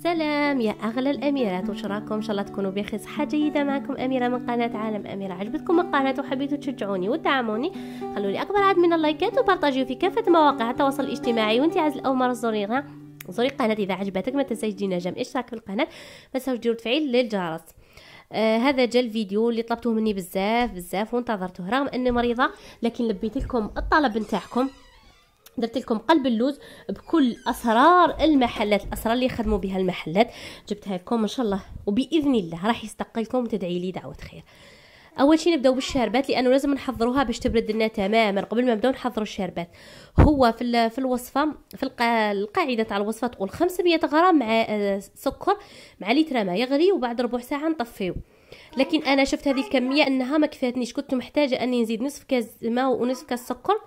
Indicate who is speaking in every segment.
Speaker 1: سلام يا اغلى الاميرات، وش راكم؟ ان شاء الله تكونوا بخير، صحه جيده. معكم اميره من قناه عالم اميره. عجبتكم القناه وحبيتوا تشجعوني وتدعموني، خلوا لي اكبر عدد من اللايكات وبارطاجيو في كافه مواقع التواصل الاجتماعي. وانت عايز اول مره زوري القناه اذا عجبتك ما تنساش دير نجم اشتراك في القناه، ما تنساوش ديروا تفعيل للجرس. هذا جا الفيديو اللي طلبتوه مني بزاف وانتظرته، رغم اني مريضه لكن لبيت لكم الطلب نتاعكم. درت لكم قلب اللوز بكل اسرار المحلات، الاسرار اللي يخدموا بها المحلات جبتها لكم ان شاء الله، وباذن الله راح يستقلكم. تدعي لي دعوه خير. اول شيء نبداو بالشاربات، لانه لازم نحضروها باش تبرد لنا تماما قبل ما نبداو نحضروا الشاربات. هو في الوصفه، في القاعده تاع الوصفه تقول 500 غرام مع سكر مع لتر ماء يغلي، وبعد ربع ساعه نطفيو. لكن انا شفت هذه الكميه انها ما كفاتنيش، كنت محتاجه اني نزيد نصف كاس ماء ونصف كاس سكر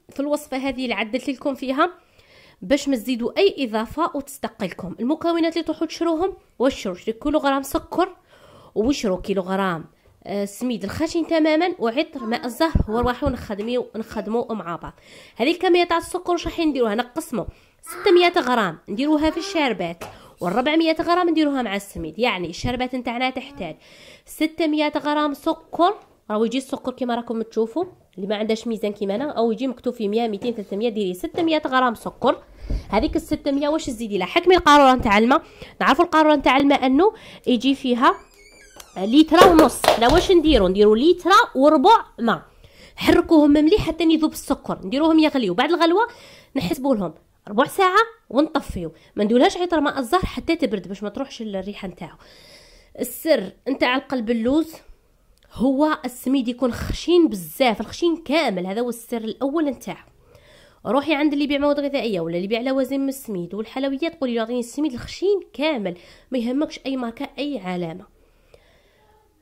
Speaker 1: في الوصفه هذه اللي عدلت لكم فيها باش ما تزيدوا اي اضافه وتستقلكم. المكونات اللي تروحوا تشروهم: وشروا كيلوغرام سكر، وشروا كيلوغرام سميد الخشن تماما، وعطر ماء الزهر، ونروحوا نخدموه مع بعض. هذه الكميه تاع السكر واش راح نديروها؟ نقسموا 600 غرام نديروها في الشاربات، و400 غرام نديروها مع السميد. يعني الشربات نتاعنا تحتاج 600 غرام سكر، راهو يجي السكر كما راكم تشوفوا، اللي ما عندهاش ميزان كيما انا، او يجي مكتوب فيه 100 200 300، ديري 600 غرام سكر. هذيك ال 600 واش تزيدي لها؟ حكمي القاروره نتاع الماء. نعرفوا القاروره نتاع الماء انه يجي فيها لتر ونص. حنا واش نديروا لتر وربع ماء، حركوهم مليح حتى يذوب السكر، نديروهم يغليوا. بعد الغلوه نحسبوا لهم ربع ساعه ونطفيو. ما نديرولهاش عطر ماء الزهر حتى تبرد باش ما تروحش الريحه نتاعو. السر نتاع القلب اللوز هو السميد يكون خشين بزاف، الخشين كامل، هذا هو السر الاول نتاعو. روحي عند اللي يبيع مواد غذائيه ولا اللي يبيع لوازم من السميد والحلويات، قولي له اعطيني السميد الخشين كامل، ما يهمكش اي ماركه اي علامه.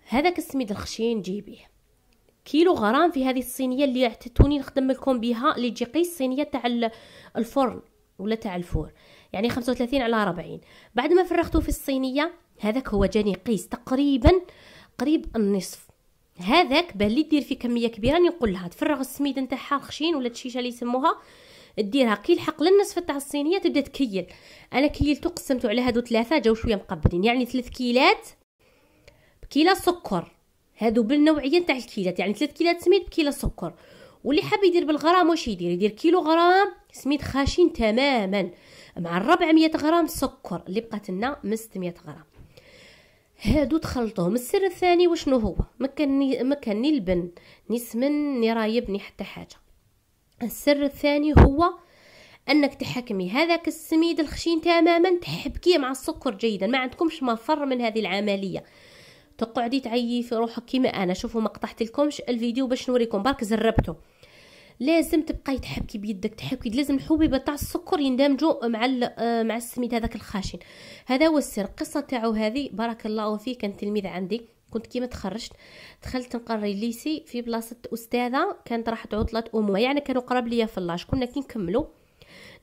Speaker 1: هذاك السميد الخشين جيبيه كيلو غرام في هذه الصينيه اللي اعتدتوني نخدم لكم بها، اللي تجي قيس الصينيه تاع الفرن ولا تاع الفور، يعني 35 على 40. بعد ما فرغتوه في الصينيه، هذاك هو جاني قيس تقريبا قريب النصف. هذاك باللي دير فيه كميه كبيره نقول لها تفرغ السميد نتاعها الخشين ولا الشيشه اللي يسموها، ديرها كي يلحق للنصف تاع الصينيه تبدا تكيل. انا كيلتو قسمته على هادو ثلاثه، جاو شويه مقبلين، يعني 3 كيلات بكيله سكر، هادو بالنوعيه تاع الكيلات، يعني 3 كيلات سميد بكيله سكر. واللي حاب يدير بالغرام واش يدير كيلو غرام سميد خاشين تماما مع 400 غرام سكر اللي بقات لنا من 600 غرام. هادو تخلطوهم. السر الثاني وشنو هو؟ مكني البن ني سمن ني رايب ني حتى حاجه. السر الثاني هو انك تحكمي هذاك السميد الخشين تماما، تحبكيه مع السكر جيدا، ما عندكمش مفر من هذه العمليه. تقعدي تعيي في روحك كيما انا. شوفوا ما قطعت لكمش الفيديو باش نوريكم، برك زربته. لازم تبقاي تحبكي بيدك، تحبكي، لازم الحبيبه تاع السكر يندمجوا مع السميد هذاك الخاشن. هذا هو السر. القصه تاعو هذه بارك الله فيه، كان تلميذ عندي، كنت كيما تخرجت دخلت نقري الليسي في بلاصه استاذه كانت راحت عطله امها، يعني كانوا قراب ليا في اللاج. كنا كي نكملوا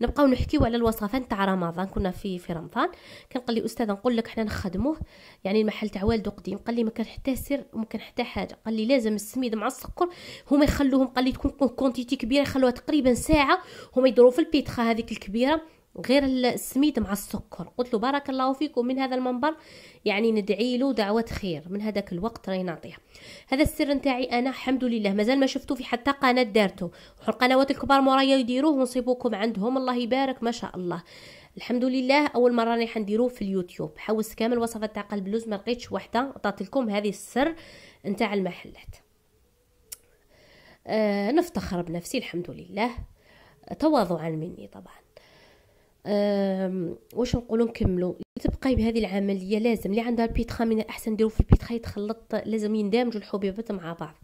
Speaker 1: نبقاو نحكيو على الوصفات تاع رمضان، كنا في رمضان. كان قال لي استاذه نقول لك حنا نخدموه، يعني المحل تاع والده قديم، قال لي ما كان حتى سر وما كان حتى حاجه. قال لي لازم السميد مع السكر هما يخلوهم، قال لي تكون كونتيتي كبيره، يخلوها تقريبا ساعه، هما يديروا في البيتخا هذيك الكبيره غير السميد مع السكر. قلت له بارك الله فيكم من هذا المنبر، يعني ندعي له دعوه خير من هذاك الوقت راني نعطيها. هذا السر نتاعي انا الحمد لله، مازال ما شفتو في حتى قناه دارته. القنوات الكبار مورايا يديروه ونصيبوكم عندهم، الله يبارك ما شاء الله. الحمد لله اول مره راني حنديروه في اليوتيوب. حوس كامل وصفات تاع قلب اللوز ما لقيتش وحده عطات لكم هذه السر نتاع المحلات. نفتخر بنفسي الحمد لله، تواضعا مني طبعا. واش نقولوا نكملوا. تبقاي بهذه العمليه لازم اللي عندها البيتخا من الاحسن نديرو في البيتخا يتخلط، لازم يندمجوا الحبيبات مع بعض.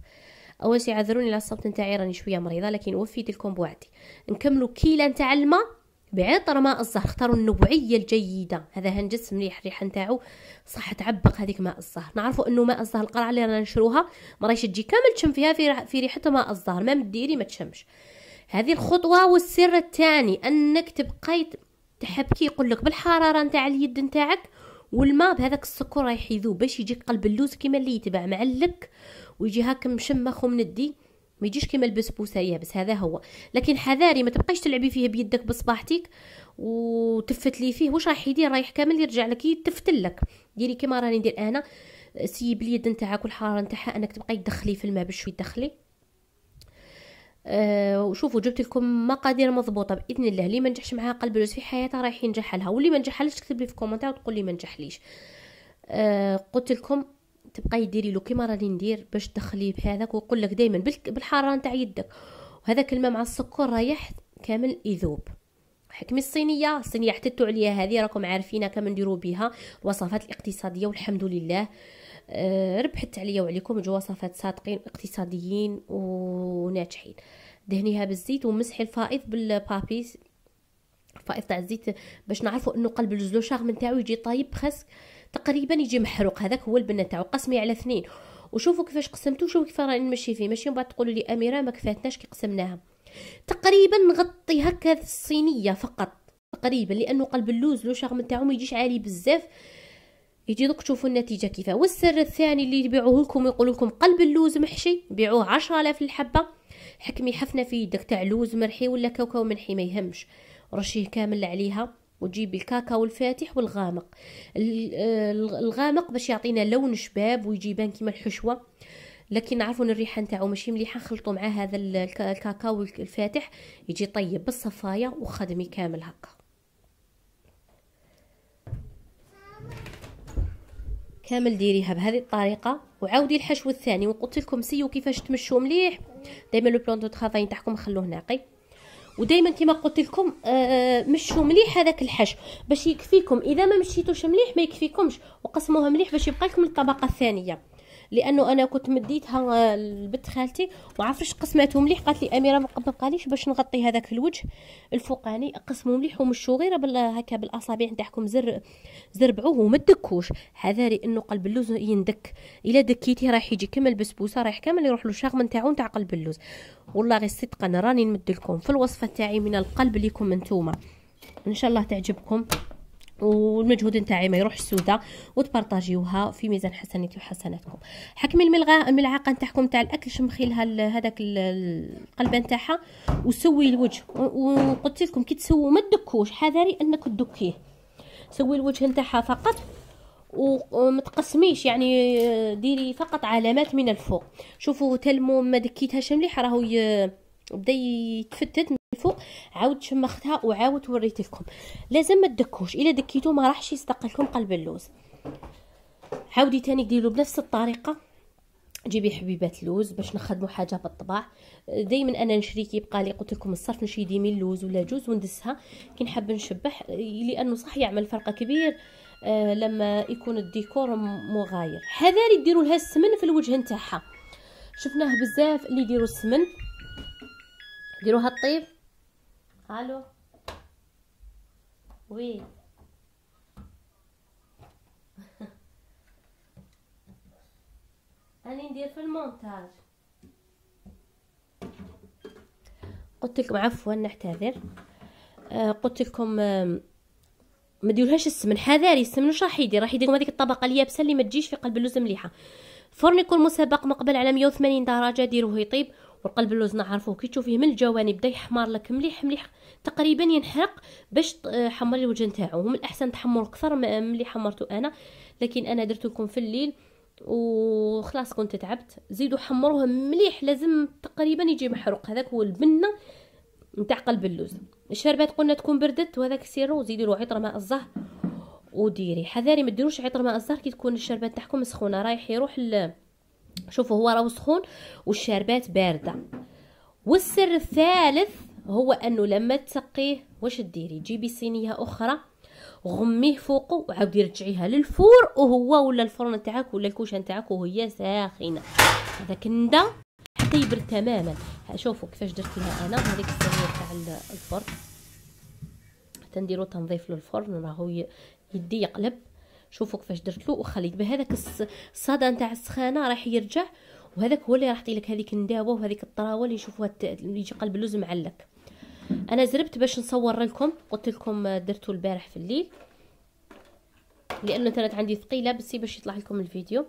Speaker 1: اول شيء عذروني على الصوت نتاعي راني شويه مريضه، لكن وفيت لكم بوعدي. نكملوا كيله نتاع الماء بعطر ماء الزهر، اختاروا النوعيه الجيده. هذا هنجس مليح، الريحه نتاعو صح تعبق هذيك ماء الزهر. نعرفوا انه ماء الزهر القرعه اللي رانا نشروها ما راهيش تجي كامل تشم فيها في ريحه ماء الزهر، ما مديري ما تشمش. هذه الخطوه. والسر الثاني انك تبقاي تحبكي، يقول لك بالحراره نتاع اليد نتاعك والماء بهذاك السكر رايح يذوب باش يجيك قلب اللوز كيما اللي يتبع معلك ويجي هاك مشمخ ومندي. ما يجيش كيما البسبوسه يابس، هذا هو. لكن حذاري ما تبقايش تلعبي فيه بيدك بصباحتك وتفتلي فيه، واش راح يدير؟ رايح كامل يرجع لك يتفتلك. ديري كيما راني ندير انا، سيب اليد نتاعك والحراره نتاعها انك تبقاي تدخلي في الماء بشوي تدخلي. وشوفوا جبت لكم مقادير مضبوطه باذن الله. اللي ما نجحش معها قلب اللوز في حياتها رايح ينجح لها، واللي ما نجحلش تكتب لي في كومنتات وتقول لي ما نجحليش. قلت لكم تبقاي ديري له كيما راني ندير باش تدخليه بهذاك، ويقول لك دائما بالحراره نتاع يدك، وهذاك الماء مع السكر رايح كامل يذوب. حكمي الصينيه حتتو عليا هذه راكم عارفينها كما نديروا بها الوصفات الاقتصاديه، والحمد لله ربحت عليا وعليكم جو وصفات صادقين اقتصاديين وناجحين. دهنيها بالزيت ومسحي الفائض بالبابيس، الفائض تاع الزيت باش نعرفوا انه قلب اللوز لو شارم نتاعو يجي طايب خاص تقريبا يجي محروق. هذاك هو البنه تاعو. قسمي على 2 وشوفوا كيفاش قسمتو، شوفوا كيف راني نمشي فيه، ماشي من بعد تقولوا لي اميره ما كفاتناش كي قسمناها. تقريبا نغطي هكا الصينيه فقط تقريبا، لانه قلب اللوز لو شارم نتاعو ما يجيش عالي بزاف، يجي دوك تشوفوا النتيجه كيفاه. والسر الثاني اللي يبيعوه لكم يقولوا لكم قلب اللوز محشي، بيعوه 10000 للحبه. حكمي حفنه في يدك تاع لوز مرحي ولا كاوكاو منحي ما يهمش، رشيه كامل عليها، وتجيبي الكاكاو الفاتح والغامق. الغامق باش يعطينا لون شباب ويجي بان كيما الحشوه، لكن نعرفوا ان الريحه نتاعو ماشي مليحه. خلطوا مع هذا الكاكاو الفاتح يجي طيب بالصفايه، وخدمي كامل هكا. كامل ديريها بهذه الطريقه، وعاودي الحشو الثاني. وقلت لكم سيو كيفاش تمشوا مليح، دائما لو بلون دو ترافاي تاعكم خلوه نقي، ودائما كما قلت لكم مشوا مليح هذاك الحشو باش يكفيكم. اذا ما مشيتوش مليح ما يكفيكمش، وقسموها مليح باش يبقى لكم الطبقه الثانيه. لانه انا كنت مديتها لبنت خالتي وعرفتش قسمته مليح، قالت لي اميره ما بقاليش باش نغطي هذاك الوجه الفوقاني. قسموا مليح ومشوا غير هكا بالاصابع نتاعكم زربعوه وما تدكوش. حذاري انه قلب اللوز يندك، الا دكيتي راح يجي كما البسبوسه، رايح كامل يروح له الشغم نتاعو نتاع قلب اللوز. والله غير صدقا راني نمد لكم في الوصفه تاعي من القلب ليكم انتوما، ان شاء الله تعجبكم والمجهود نتاعي ما يروحش سودا، وتبارطاجيوها في ميزان حسناتي وحسناتكم. حكمي الملعقه نتاعكم تاع الاكل، شمخي لها هذاك القلبه نتاعها وسوي الوجه. وقلت لكم كي تسووا ما تدكوش، حذاري انك تدكيه، سوي الوجه نتاعها فقط وما تقسميش، يعني ديري فقط علامات من الفوق. شوفوا تلمو ما دكيتهاش مليح راهو بدا يتفتت من الفوق، عاود شمختها وعاود وريت لكم. لازم ما تدكوش، الا دكيتو ما راحش يصدق لكم قلب اللوز. عاودي تاني ديروا بنفس الطريقه. جيبي حبيبات لوز باش نخدموا حاجه بالطباع. دائما انا نشري كيبقى لي قلت لكم الصرف نشري ديمي اللوز ولا جوز وندسها كي نحب نشبح، لانه صح يعمل فرق كبير لما يكون الديكور مغاير. حذاري ديروا لها السمن في الوجه نتاعها، شفناه بزاف اللي يديروا السمن، ديروها الطيب. الو وي راني ندير في المونتاج. قلت لكم عفوا نعتذر، قلت لكم ما ديرولهاش السمن. حذاري السمن واش راح يدير؟ راح يدير هذيك الطبقه اليابسه اللي ما تجيش في قلب اللوز مليحه. الفرن يكون مسبق مقبل على 180 درجه، ديروه يطيب. والقلب اللوز نعرفوه كي تشوفيه من الجوانب بدا يحمر لك مليح مليح تقريبا ينحرق، باش حمري الوجه نتاعو. من الاحسن تحمر اكثر ملي حمرته انا، لكن انا درت لكم في الليل وخلاص كنت تعبت. زيدوا حمروه مليح، لازم تقريبا يجي محروق. هذاك هو البنه نتاع قلب اللوز. الشربات قلنا تكون بردت وهذاك سيرو، وزيدي له عطر ماء الزهر وديري. حذاري ما ديروش عطر ماء الزهر كي تكون الشربات تاعكم سخونه، رايح يروح شوفوا هو راهو سخون والشربات بارده. والسر الثالث هو انه لما تسقيه واش ديري؟ جيبي صينيه اخرى غميه فوقه وعاودي رجعيها للفور، وهو ولا الفرن تاعك ولا الكوشه نتاعك وهي ساخنه. هذا كندا حتى يبرد تماما. شوفوا كيفاش درت لها انا. هذيك الصينيه تاع الفرن تنديرو تنظيف للفرن راهو يدي يقلب. شوفوا كيفاش درت له وخليت بهذاك الصدى نتاع السخانه راح يرجع، وهذاك هو اللي راح يعطي لك هذيك النداوه وهذيك الطراوه اللي نشوفوها اللي يجي قلب اللوز معلك. انا زربت باش نصور لكم، قلت لكم درته البارح في الليل لانه الانترنت عندي ثقيله بس باش يطلع لكم الفيديو.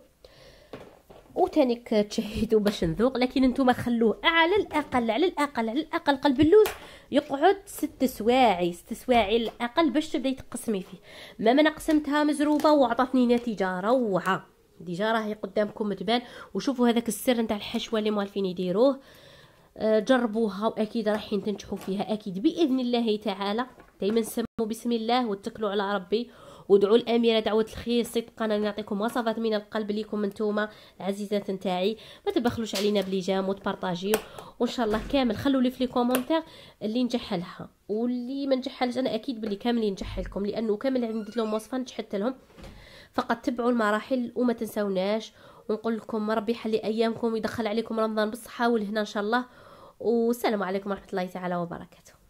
Speaker 1: وتانيك تشهدوا باش نذوق. لكن نتوما خلوه على الاقل على الاقل على الاقل قلب اللوز يقعد 6 سوايع 6 سوايع على الاقل باش تبداي تقسمي فيه. ما انا قسمتها مزروبه وعطاتني نتيجه روعه، ديجا راهي قدامكم تبان. وشوفوا هذاك السر نتاع الحشوه اللي موالفين يديروه، جربوها واكيد رايحين تنجحوا فيها اكيد باذن الله تعالى. دائما سموا بسم الله واتكلوا على ربي، وادعوا الاميره دعوه الخير صدقا. انا نعطيكم وصفات من القلب ليكم انتوما العزيزات نتاعي. ما تبخلوش علينا بليجام وتبارطاجيو، وان شاء الله كامل خلوا لي في لي كومونتير اللي نجح لها واللي ما نجحلش. انا اكيد بلي كامل ينجح لكم، لانه كامل اللي ندير لهم وصفه نجحت لهم. فقط تبعوا المراحل وما تنسوناش، ونقول لكم ربي يحلي ايامكم ويدخل عليكم رمضان بالصحه والهنا ان شاء الله. والسلام عليكم ورحمه الله تعالى وبركاته.